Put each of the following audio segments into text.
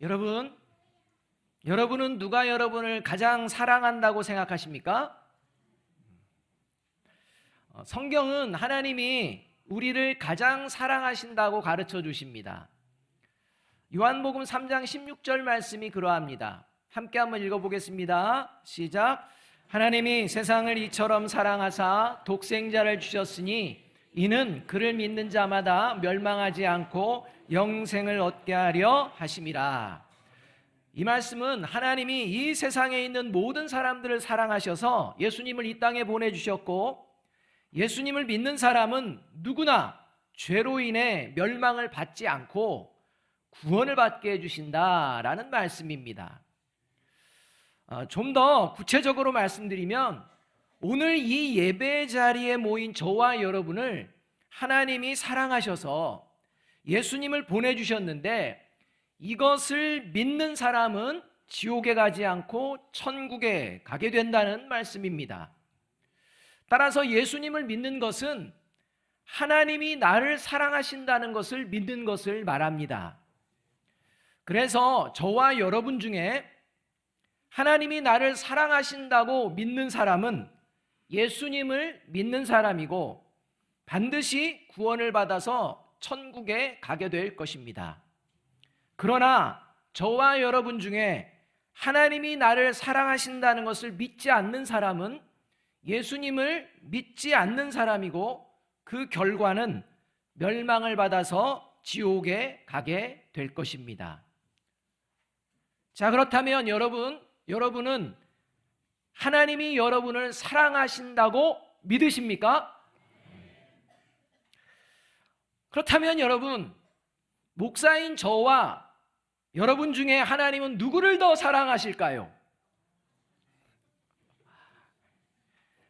여러분은 누가 여러분을 가장 사랑한다고 생각하십니까? 성경은 하나님이 우리를 가장 사랑하신다고 가르쳐 주십니다. 요한복음 3장 16절 말씀이 그러합니다. 함께 한번 읽어보겠습니다. 시작. 하나님이 세상을 이처럼 사랑하사 독생자를 주셨으니 이는 그를 믿는 자마다 멸망하지 않고 영생을 얻게 하려 하심이라. 이 말씀은 하나님이 이 세상에 있는 모든 사람들을 사랑하셔서 예수님을 이 땅에 보내주셨고, 예수님을 믿는 사람은 누구나 죄로 인해 멸망을 받지 않고 구원을 받게 해주신다라는 말씀입니다. 좀 더 구체적으로 말씀드리면, 오늘 이 예배 자리에 모인 저와 여러분을 하나님이 사랑하셔서 예수님을 보내주셨는데, 이것을 믿는 사람은 지옥에 가지 않고 천국에 가게 된다는 말씀입니다. 따라서 예수님을 믿는 것은 하나님이 나를 사랑하신다는 것을 믿는 것을 말합니다. 그래서 저와 여러분 중에 하나님이 나를 사랑하신다고 믿는 사람은 예수님을 믿는 사람이고 반드시 구원을 받아서 천국에 가게 될 것입니다. 그러나 저와 여러분 중에 하나님이 나를 사랑하신다는 것을 믿지 않는 사람은 예수님을 믿지 않는 사람이고, 그 결과는 멸망을 받아서 지옥에 가게 될 것입니다. 자, 그렇다면 여러분은 하나님이 여러분을 사랑하신다고 믿으십니까? 그렇다면 여러분, 목사인 저와 여러분 중에 하나님은 누구를 더 사랑하실까요?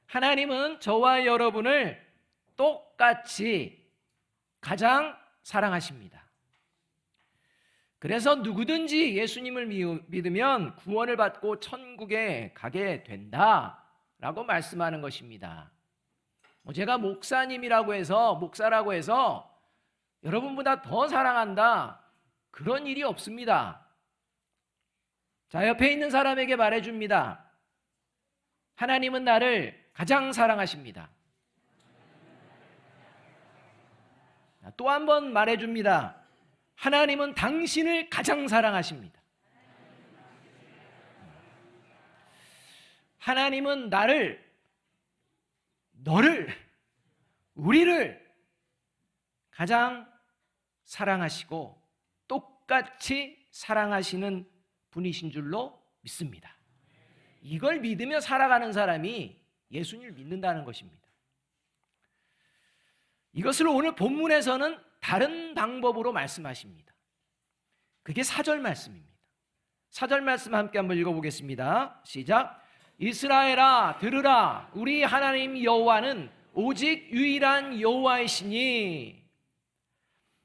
하나님은 저와 여러분을 똑같이 가장 사랑하십니다. 그래서 누구든지 예수님을 믿으면 구원을 받고 천국에 가게 된다라고 말씀하는 것입니다. 제가 목사라고 해서 여러분보다 더 사랑한다, 그런 일이 없습니다. 자, 옆에 있는 사람에게 말해줍니다. 하나님은 나를 가장 사랑하십니다. 또 한 번 말해줍니다. 하나님은 당신을 가장 사랑하십니다. 하나님은 너를, 우리를 가장 사랑하시고 똑같이 사랑하시는 분이신 줄로 믿습니다. 이걸 믿으며 살아가는 사람이 예수님을 믿는다는 것입니다. 이것을 오늘 본문에서는 다른 방법으로 말씀하십니다. 그게 4절 말씀입니다. 4절 말씀 함께 한번 읽어보겠습니다. 시작. 이스라엘아 들으라, 우리 하나님 여호와는 오직 유일한 여호와이시니.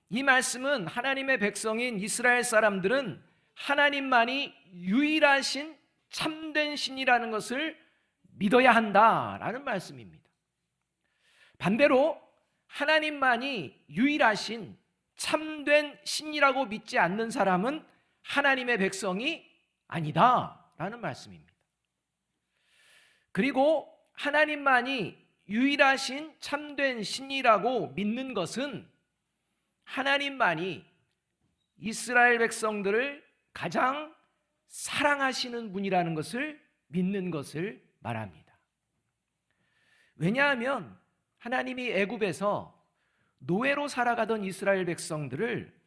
이 말씀은 하나님의 백성인 이스라엘 사람들은 하나님만이 유일하신 참된 신이라는 것을 믿어야 한다라는 말씀입니다. 반대로 하나님만이 유일하신 참된 신이라고 믿지 않는 사람은 하나님의 백성이 아니다라는 말씀입니다. 그리고 하나님만이 유일하신 참된 신이라고 믿는 것은 하나님만이 이스라엘 백성들을 가장 사랑하시는 분이라는 것을 믿는 것을 말합니다. 왜냐하면 하나님이 애굽에서 노예로 살아가던 이스라엘 백성들을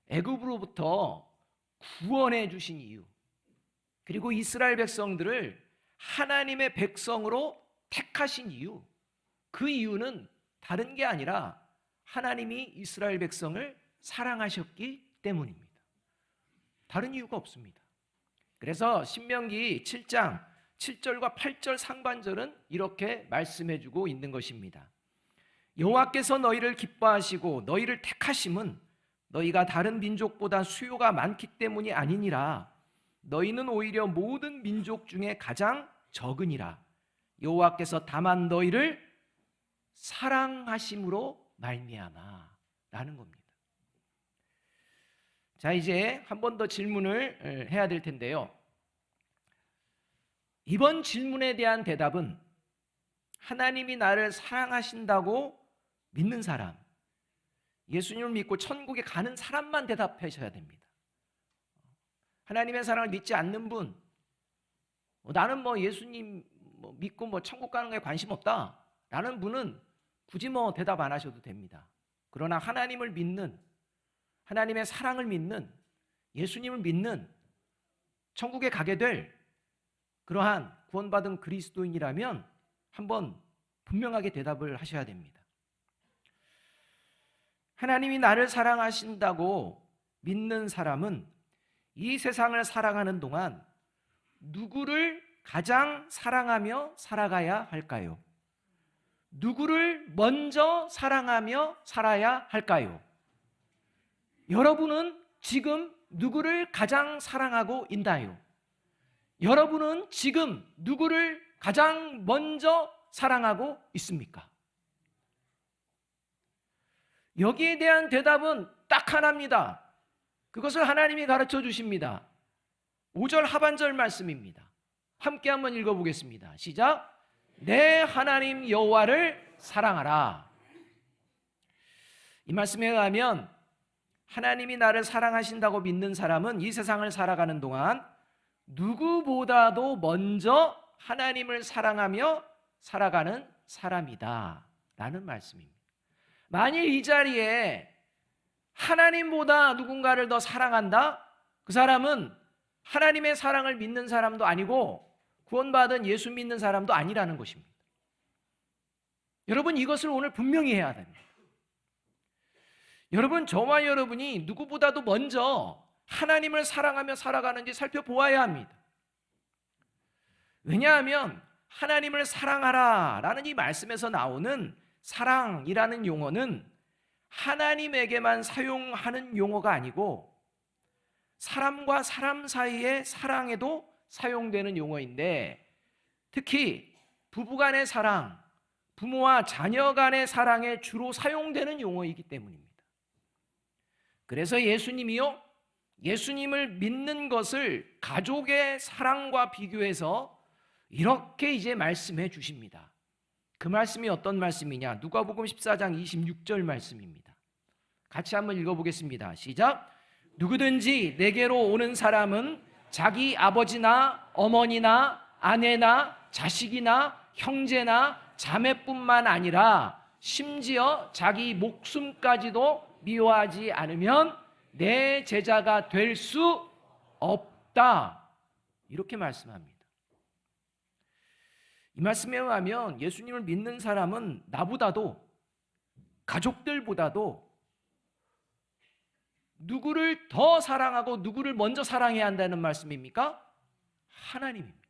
애굽으로부터 구원해 주신 이유, 그리고 이스라엘 백성들을 하나님의 백성으로 택하신 이유, 그 이유는 다른 게 아니라 하나님이 이스라엘 백성을 사랑하셨기 때문입니다. 다른 이유가 없습니다. 그래서 신명기 7장 7절과 8절 상반절은 이렇게 말씀해 주고 있는 것입니다. 여호와께서 너희를 기뻐하시고 너희를 택하심은 너희가 다른 민족보다 수요가 많기 때문이 아니니라. 너희는 오히려 모든 민족 중에 가장 적으니라. 여호와께서 다만 너희를 사랑하심으로 말미암아 라는 겁니다. 자, 이제 한 번 더 질문을 해야 될 텐데요. 이번 질문에 대한 대답은 하나님이 나를 사랑하신다고 믿는 사람, 예수님을 믿고 천국에 가는 사람만 대답하셔야 됩니다. 하나님의 사랑을 믿지 않는 분, 나는 예수님 믿고 천국 가는 거에 관심 없다 라는 분은 굳이 대답 안 하셔도 됩니다. 그러나 하나님을 믿는, 하나님의 사랑을 믿는, 예수님을 믿는, 천국에 가게 될 그러한 구원받은 그리스도인이라면 한번 분명하게 대답을 하셔야 됩니다. 하나님이 나를 사랑하신다고 믿는 사람은 이 세상을 살아가는 동안 누구를 가장 사랑하며 살아가야 할까요? 누구를 먼저 사랑하며 살아야 할까요? 여러분은 지금 누구를 가장 사랑하고 있나요? 여러분은 지금 누구를 가장 먼저 사랑하고 있습니까? 여기에 대한 대답은 딱 하나입니다. 그것을 하나님이 가르쳐 주십니다. 5절 하반절 말씀입니다. 함께 한번 읽어보겠습니다. 시작. 내 하나님 여호와를 사랑하라. 이 말씀에 의하면 하나님이 나를 사랑하신다고 믿는 사람은 이 세상을 살아가는 동안 누구보다도 먼저 하나님을 사랑하며 살아가는 사람이다 라는 말씀입니다. 만일 이 자리에 하나님보다 누군가를 더 사랑한다? 그 사람은 하나님의 사랑을 믿는 사람도 아니고 구원받은 예수 믿는 사람도 아니라는 것입니다. 여러분, 이것을 오늘 분명히 해야 됩니다. 여러분, 저와 여러분이 누구보다도 먼저 하나님을 사랑하며 살아가는지 살펴보아야 합니다. 왜냐하면 하나님을 사랑하라 라는 이 말씀에서 나오는 사랑이라는 용어는 하나님에게만 사용하는 용어가 아니고 사람과 사람 사이의 사랑에도 사용되는 용어인데, 특히 부부간의 사랑, 부모와 자녀 간의 사랑에 주로 사용되는 용어이기 때문입니다. 그래서 예수님이요, 예수님을 믿는 것을 가족의 사랑과 비교해서 이렇게 이제 말씀해 주십니다. 그 말씀이 어떤 말씀이냐? 누가복음 14장 26절 말씀입니다. 같이 한번 읽어보겠습니다. 시작. 누구든지 내게로 오는 사람은 자기 아버지나 어머니나 아내나 자식이나 형제나 자매뿐만 아니라 심지어 자기 목숨까지도 미워하지 않으면 내 제자가 될 수 없다. 이렇게 말씀합니다. 이 말씀에 의하면 예수님을 믿는 사람은 나보다도, 가족들보다도 누구를 더 사랑하고 누구를 먼저 사랑해야 한다는 말씀입니까? 하나님입니다.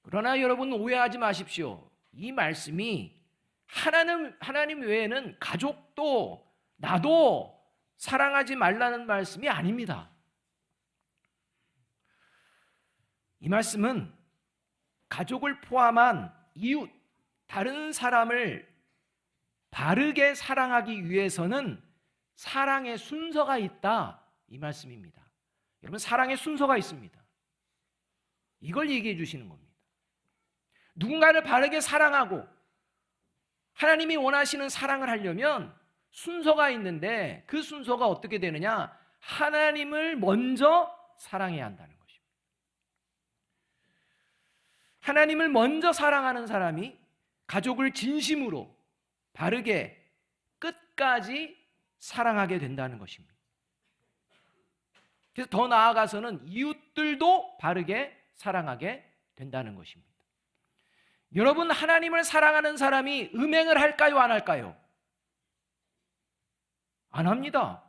그러나 여러분, 오해하지 마십시오. 이 말씀이 하나님 외에는 가족도 나도 사랑하지 말라는 말씀이 아닙니다. 이 말씀은 가족을 포함한 이웃, 다른 사람을 바르게 사랑하기 위해서는 사랑의 순서가 있다, 이 말씀입니다. 여러분, 사랑의 순서가 있습니다. 이걸 얘기해 주시는 겁니다. 누군가를 바르게 사랑하고 하나님이 원하시는 사랑을 하려면 순서가 있는데, 그 순서가 어떻게 되느냐? 하나님을 먼저 사랑해야 한다는 것입니다. 하나님을 먼저 사랑하는 사람이 가족을 진심으로 바르게 끝까지 사랑하게 된다는 것입니다. 그래서 더 나아가서는 이웃들도 바르게 사랑하게 된다는 것입니다. 여러분, 하나님을 사랑하는 사람이 음행을 할까요, 안 할까요? 안 합니다.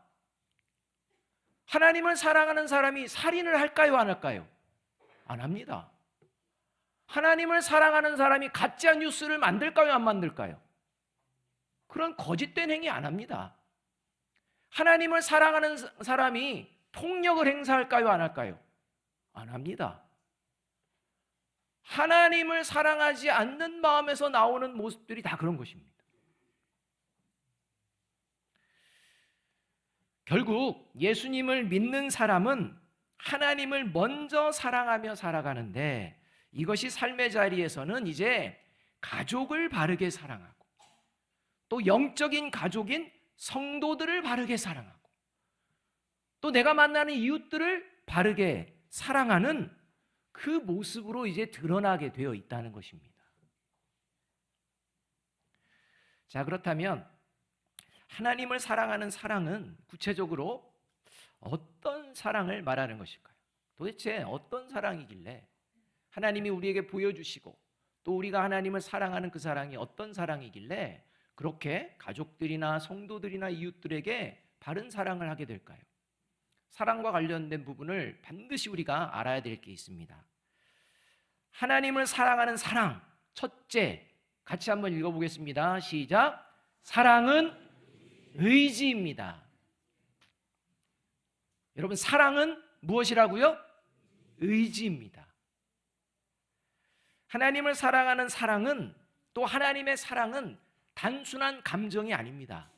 하나님을 사랑하는 사람이 살인을 할까요, 안 할까요? 안 합니다. 하나님을 사랑하는 사람이 가짜 뉴스를 만들까요, 안 만들까요? 그런 거짓된 행위 안 합니다. 하나님을 사랑하는 사람이 폭력을 행사할까요, 안 할까요? 안 합니다. 하나님을 사랑하지 않는 마음에서 나오는 모습들이 다 그런 것입니다. 결국 예수님을 믿는 사람은 하나님을 먼저 사랑하며 살아가는데, 이것이 삶의 자리에서는 이제 가족을 바르게 사랑하고, 또 영적인 가족인 성도들을 바르게 사랑하고, 또 내가 만나는 이웃들을 바르게 사랑하는 그 모습으로 이제 드러나게 되어 있다는 것입니다. 자, 그렇다면 하나님을 사랑하는 사랑은 구체적으로 어떤 사랑을 말하는 것일까요? 도대체 어떤 사랑이길래 하나님이 우리에게 보여주시고, 또 우리가 하나님을 사랑하는 그 사랑이 어떤 사랑이길래 그렇게 가족들이나 성도들이나 이웃들에게 바른 사랑을 하게 될까요? 사랑과 관련된 부분을 반드시 우리가 알아야 될 게 있습니다. 하나님을 사랑하는 사랑, 첫째, 같이 한번 읽어보겠습니다. 시작. 사랑은 의지입니다. 여러분, 사랑은 무엇이라고요? 의지입니다. 하나님을 사랑하는 사랑은, 또 하나님의 사랑은 단순한 감정이 아닙니다.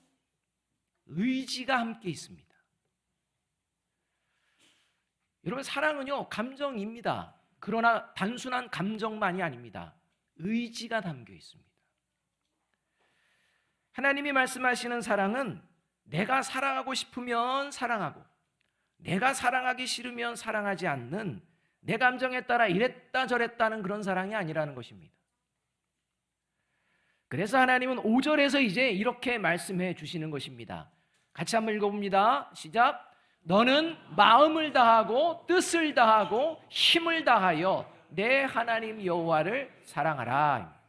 의지가 함께 있습니다. 여러분, 사랑은요, 감정입니다. 그러나 단순한 감정만이 아닙니다. 의지가 담겨 있습니다. 하나님이 말씀하시는 사랑은 내가 사랑하고 싶으면 사랑하고, 내가 사랑하기 싫으면 사랑하지 않는, 내 감정에 따라 이랬다 저랬다는 그런 사랑이 아니라는 것입니다. 그래서 하나님은 5절에서 이제 이렇게 말씀해 주시는 것입니다. 같이 한번 읽어봅니다. 시작. 너는 마음을 다하고 뜻을 다하고 힘을 다하여 내 하나님 여호와를 사랑하라.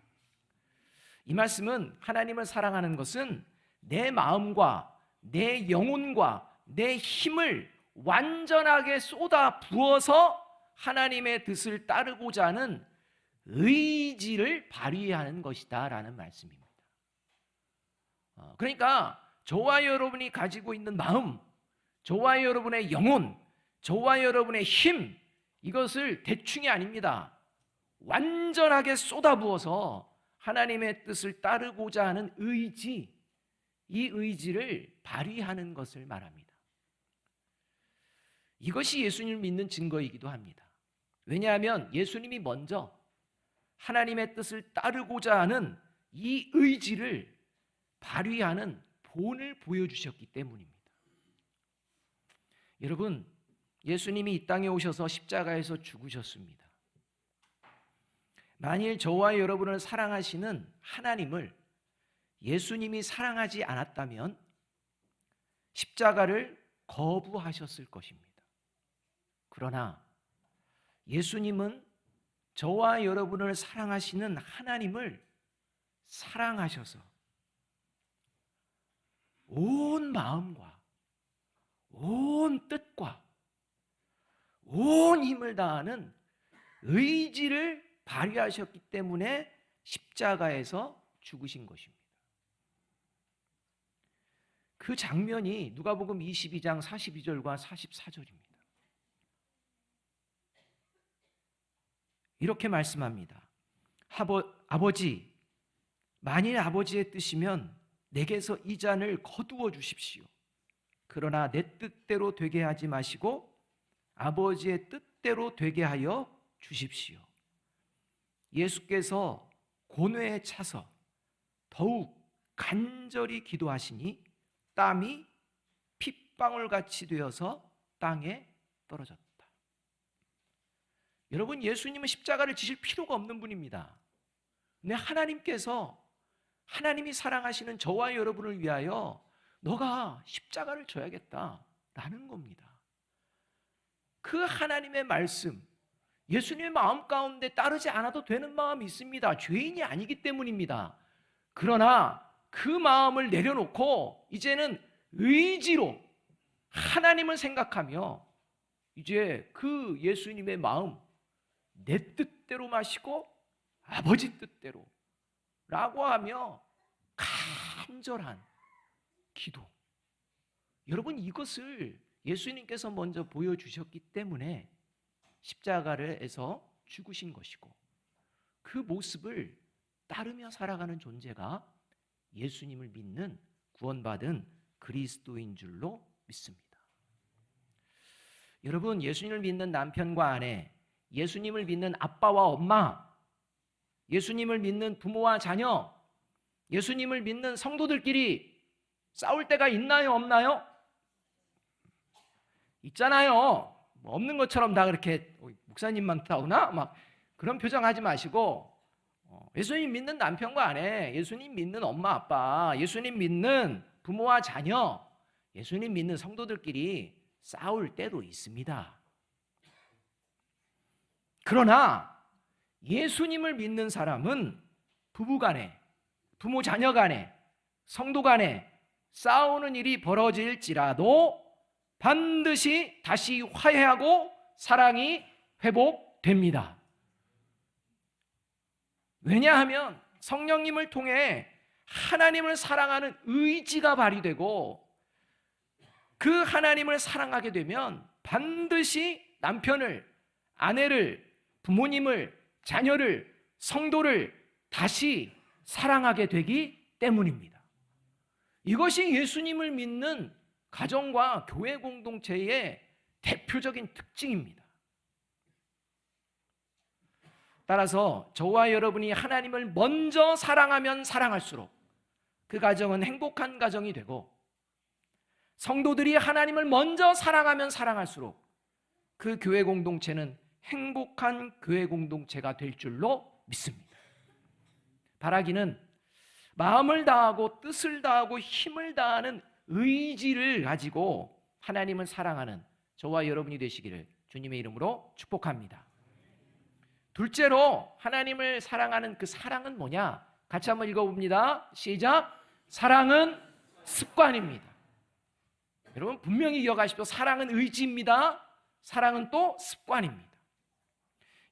이 말씀은 하나님을 사랑하는 것은 내 마음과 내 영혼과 내 힘을 완전하게 쏟아 부어서 하나님의 뜻을 따르고자 하는 의지를 발휘하는 것이다 라는 말씀입니다. 그러니까 저와 여러분이 가지고 있는 마음, 저와 여러분의 영혼, 저와 여러분의 힘, 이것을 대충이 아닙니다. 완전하게 쏟아부어서 하나님의 뜻을 따르고자 하는 의지, 이 의지를 발휘하는 것을 말합니다. 이것이 예수님을 믿는 증거이기도 합니다. 왜냐하면 예수님이 먼저 하나님의 뜻을 따르고자 하는 이 의지를 발휘하는 본을 보여주셨기 때문입니다. 여러분, 예수님이 이 땅에 오셔서 십자가에서 죽으셨습니다. 만일 저와 여러분을 사랑하시는 하나님을 예수님이 사랑하지 않았다면 십자가를 거부하셨을 것입니다. 그러나 예수님은 저와 여러분을 사랑하시는 하나님을 사랑하셔서 온 마음과 온 뜻과 온 힘을 다하는 의지를 발휘하셨기 때문에 십자가에서 죽으신 것입니다. 그 장면이 누가복음 22장 42절과 44절입니다. 이렇게 말씀합니다. 아버지, 만일 아버지의 뜻이면 내게서 이 잔을 거두어 주십시오. 그러나 내 뜻대로 되게 하지 마시고 아버지의 뜻대로 되게 하여 주십시오. 예수께서 고뇌에 차서 더욱 간절히 기도하시니 땀이 핏방울같이 되어서 땅에 떨어졌다. 여러분, 예수님은 십자가를 지실 필요가 없는 분입니다. 근데 하나님께서, 하나님이 사랑하시는 저와 여러분을 위하여 너가 십자가를 져야겠다라는 겁니다. 그 하나님의 말씀, 예수님의 마음 가운데 따르지 않아도 되는 마음이 있습니다. 죄인이 아니기 때문입니다. 그러나 그 마음을 내려놓고 이제는 의지로 하나님을 생각하며 이제 그 예수님의 마음, 내 뜻대로 마시고 아버지 뜻대로 라고 하며 간절한 기도. 여러분, 이것을 예수님께서 먼저 보여주셨기 때문에 십자가에서 죽으신 것이고, 그 모습을 따르며 살아가는 존재가 예수님을 믿는 구원받은 그리스도인 줄로 믿습니다. 믿습니다. 여러분, 예수님을 믿는 남편과 아내, 예수님을 믿는 아빠와 엄마, 예수님을 믿는 부모와 자녀, 예수님을 믿는 성도들끼리 싸울 때가 있나요, 없나요? 있잖아요. 뭐 없는 것처럼 다 그렇게 목사님만 싸우나? 막 그런 표정 하지 마시고, 예수님 믿는 남편과 아내, 예수님 믿는 엄마 아빠, 예수님 믿는 부모와 자녀, 예수님 믿는 성도들끼리 싸울 때도 있습니다. 그러나 예수님을 믿는 사람은 부부간에, 부모 자녀간에, 성도간에 싸우는 일이 벌어질지라도 반드시 다시 화해하고 사랑이 회복됩니다. 왜냐하면 성령님을 통해 하나님을 사랑하는 의지가 발휘되고, 그 하나님을 사랑하게 되면 반드시 남편을, 아내를, 부모님을, 자녀를, 성도를 다시 사랑하게 되기 때문입니다. 이것이 예수님을 믿는 가정과 교회 공동체의 대표적인 특징입니다. 따라서 저와 여러분이 하나님을 먼저 사랑하면 사랑할수록 그 가정은 행복한 가정이 되고, 성도들이 하나님을 먼저 사랑하면 사랑할수록 그 교회 공동체는 행복한 교회 공동체가 될 줄로 믿습니다. 바라기는 마음을 다하고 뜻을 다하고 힘을 다하는 의지를 가지고 하나님을 사랑하는 저와 여러분이 되시기를 주님의 이름으로 축복합니다. 둘째로 하나님을 사랑하는 그 사랑은 뭐냐? 같이 한번 읽어봅니다. 시작. 사랑은 습관입니다. 여러분 분명히 기억하십시오. 사랑은 의지입니다. 사랑은 또 습관입니다.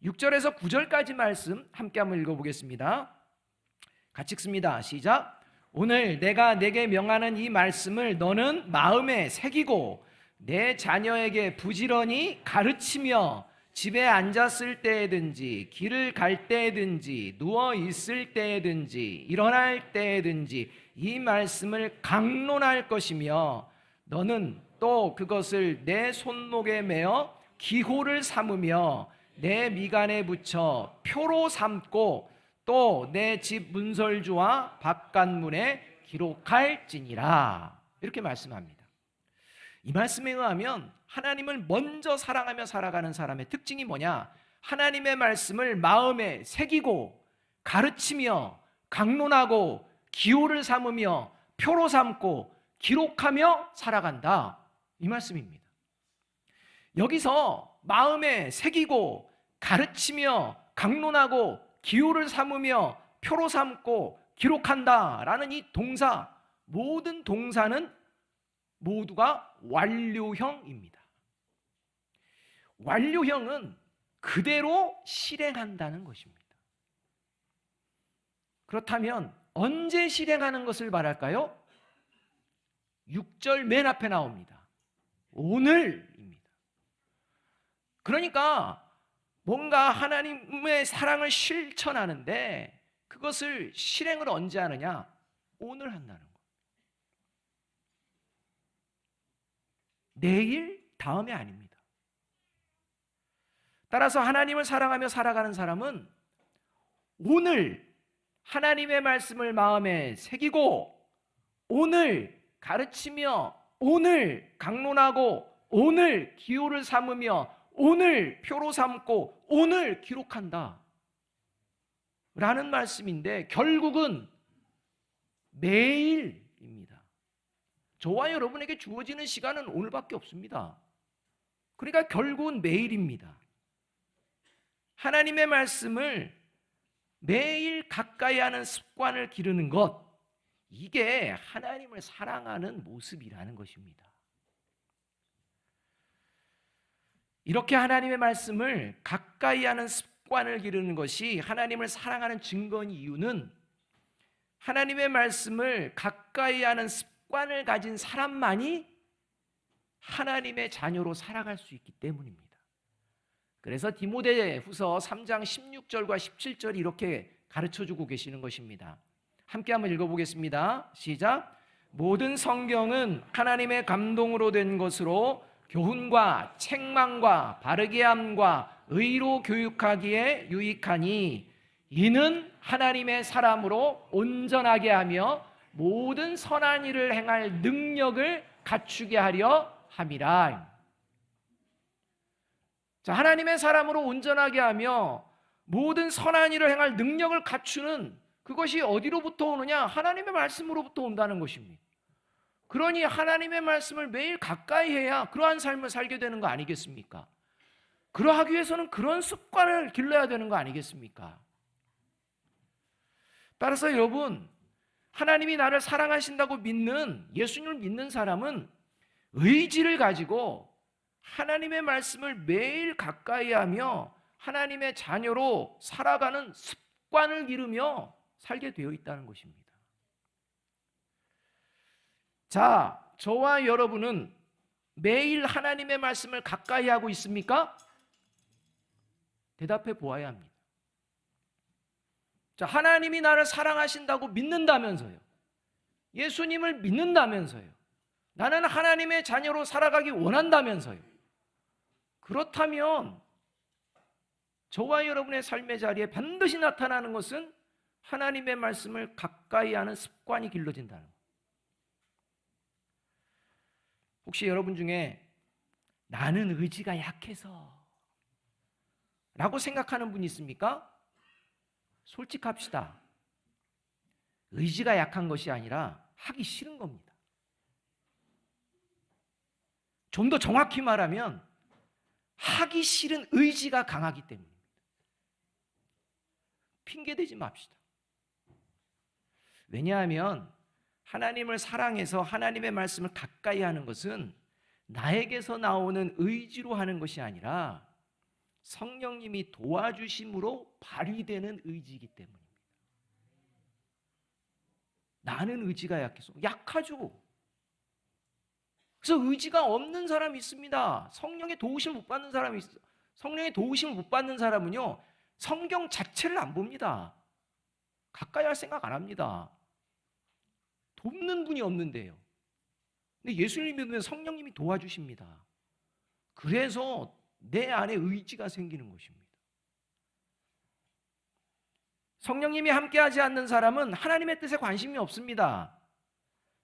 6절에서 9절까지 말씀 함께 한번 읽어보겠습니다. 같이 읽습니다. 시작. 오늘 내가 내게 명하는 이 말씀을 너는 마음에 새기고 내 자녀에게 부지런히 가르치며 집에 앉았을 때든지 길을 갈 때든지 누워 있을 때든지 일어날 때든지 이 말씀을 강론할 것이며 너는 또 그것을 내 손목에 매어 기호를 삼으며 내 미간에 붙여 표로 삼고 또 내 집 문설주와 바깥문에 기록할지니라. 이렇게 말씀합니다. 이 말씀에 의하면 하나님을 먼저 사랑하며 살아가는 사람의 특징이 뭐냐? 하나님의 말씀을 마음에 새기고 가르치며 강론하고 기호를 삼으며 표로 삼고 기록하며 살아간다, 이 말씀입니다. 여기서 마음에 새기고 가르치며 강론하고 기호를 삼으며 표로 삼고 기록한다라는 이 동사, 모든 동사는 모두가 완료형입니다. 완료형은 그대로 실행한다는 것입니다. 그렇다면 언제 실행하는 것을 말할까요? 6절 맨 앞에 나옵니다. 오늘입니다. 그러니까 뭔가 하나님의 사랑을 실천하는데 그것을 실행을 언제 하느냐? 오늘 한다는 거예요. 내일, 다음이 아닙니다. 따라서 하나님을 사랑하며 살아가는 사람은 오늘 하나님의 말씀을 마음에 새기고 오늘 가르치며 오늘 강론하고 오늘 기호를 삼으며 오늘 표로 삼고 오늘 기록한다 라는 말씀인데 결국은 매일입니다. 저와 여러분에게 주어지는 시간은 오늘밖에 없습니다. 그러니까 결국은 매일입니다. 하나님의 말씀을 매일 가까이 하는 습관을 기르는 것, 이게 하나님을 사랑하는 모습이라는 것입니다. 이렇게 하나님의 말씀을 가까이 하는 습관을 기르는 것이 하나님을 사랑하는 증거인 이유는 하나님의 말씀을 가까이 하는 습관을 가진 사람만이 하나님의 자녀로 살아갈 수 있기 때문입니다. 그래서 디모데후서 3장 16절과 17절이 이렇게 가르쳐주고 계시는 것입니다. 함께 한번 읽어보겠습니다. 시작. 모든 성경은 하나님의 감동으로 된 것으로 교훈과 책망과 바르게 함과 의로 교육하기에 유익하니 이는 하나님의 사람으로 온전하게 하며 모든 선한 일을 행할 능력을 갖추게 하려 함이라. 자, 하나님의 사람으로 온전하게 하며 모든 선한 일을 행할 능력을 갖추는 그것이 어디로부터 오느냐? 하나님의 말씀으로부터 온다는 것입니다. 그러니 하나님의 말씀을 매일 가까이 해야 그러한 삶을 살게 되는 거 아니겠습니까? 그러하기 위해서는 그런 습관을 길러야 되는 거 아니겠습니까? 따라서 여러분, 하나님이 나를 사랑하신다고 믿는, 예수님을 믿는 사람은 의지를 가지고 하나님의 말씀을 매일 가까이 하며 하나님의 자녀로 살아가는 습관을 기르며 살게 되어 있다는 것입니다. 자, 저와 여러분은 매일 하나님의 말씀을 가까이 하고 있습니까? 대답해 보아야 합니다. 자, 하나님이 나를 사랑하신다고 믿는다면서요. 예수님을 믿는다면서요. 나는 하나님의 자녀로 살아가기 원한다면서요. 그렇다면 저와 여러분의 삶의 자리에 반드시 나타나는 것은 하나님의 말씀을 가까이 하는 습관이 길러진다는 것. 혹시 여러분 중에 나는 의지가 약해서 라고 생각하는 분이 있습니까? 솔직합시다. 의지가 약한 것이 아니라 하기 싫은 겁니다. 좀 더 정확히 말하면 하기 싫은 의지가 강하기 때문입니다. 핑계대지 맙시다. 왜냐하면 하나님을 사랑해서 하나님의 말씀을 가까이 하는 것은 나에게서 나오는 의지로 하는 것이 아니라 성령님이 도와주심으로 발휘되는 의지이기 때문입니다. 나는 의지가 약해서 약하죠. 그래서 의지가 없는 사람이 있습니다. 성령의 도우심을 못 받는 사람이 있어요. 성령의 도우심을 못 받는 사람은요, 성경 자체를 안 봅니다. 가까이 할 생각 안 합니다. 돕는 분이 없는데요. 근데 예수님 믿으면 성령님이 도와주십니다. 그래서 내 안에 의지가 생기는 것입니다. 성령님이 함께하지 않는 사람은 하나님의 뜻에 관심이 없습니다.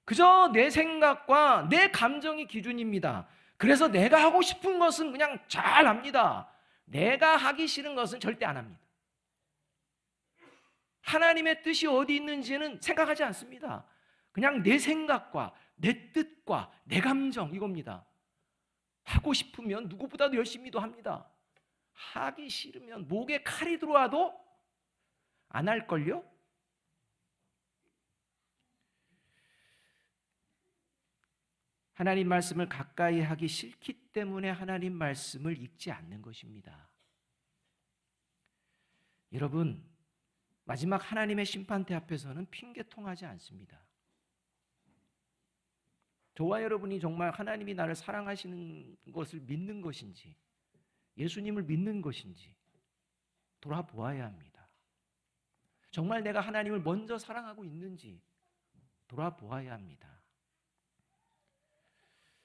그저 내 생각과 내 감정이 기준입니다. 그래서 내가 하고 싶은 것은 그냥 잘 합니다. 내가 하기 싫은 것은 절대 안 합니다. 하나님의 뜻이 어디 있는지는 생각하지 않습니다. 그냥 내 생각과 내 뜻과 내 감정 이겁니다. 하고 싶으면 누구보다도 열심히도 합니다. 하기 싫으면 목에 칼이 들어와도 안 할걸요? 하나님 말씀을 가까이 하기 싫기 때문에 하나님 말씀을 읽지 않는 것입니다. 여러분, 마지막 하나님의 심판대 앞에서는 핑계통하지 않습니다. 저와 여러분이 정말 하나님이 나를 사랑하시는 것을 믿는 것인지 예수님을 믿는 것인지 돌아보아야 합니다. 정말 내가 하나님을 먼저 사랑하고 있는지 돌아보아야 합니다.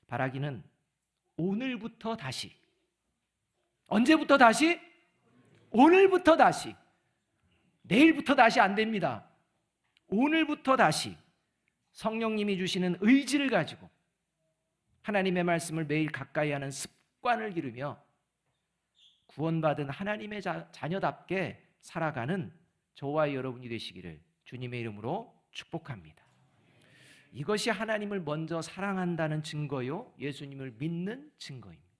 바라기는 오늘부터 다시, 언제부터 다시? 오늘부터 다시, 내일부터 다시 안 됩니다. 오늘부터 다시 성령님이 주시는 의지를 가지고 하나님의 말씀을 매일 가까이 하는 습관을 기르며 구원받은 하나님의 자녀답게 살아가는 저와 여러분이 되시기를 주님의 이름으로 축복합니다. 이것이 하나님을 먼저 사랑한다는 증거요, 예수님을 믿는 증거입니다.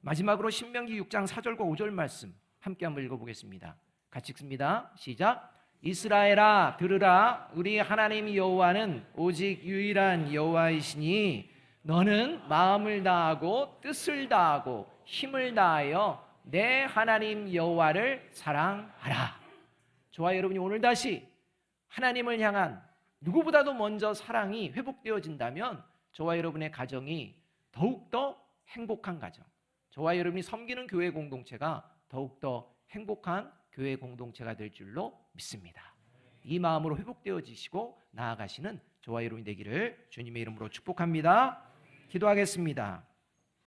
마지막으로 신명기 6장 4절과 5절 말씀 함께 한번 읽어보겠습니다. 같이 읽습니다. 시작. 이스라엘아 들으라, 우리 하나님 여호와는 오직 유일한 여호와이시니 너는 마음을 다하고 뜻을 다하고 힘을 다하여 내 하나님 여호와를 사랑하라. 저와 여러분이 오늘 다시 하나님을 향한 누구보다도 먼저 사랑이 회복되어진다면 저와 여러분의 가정이 더욱더 행복한 가정, 저와 여러분이 섬기는 교회 공동체가 더욱더 행복한 교회 공동체가 될 줄로 믿습니다. 이 마음으로 회복되어지시고 나아가시는 저와 여러분이 되기를 주님의 이름으로 축복합니다. 기도하겠습니다.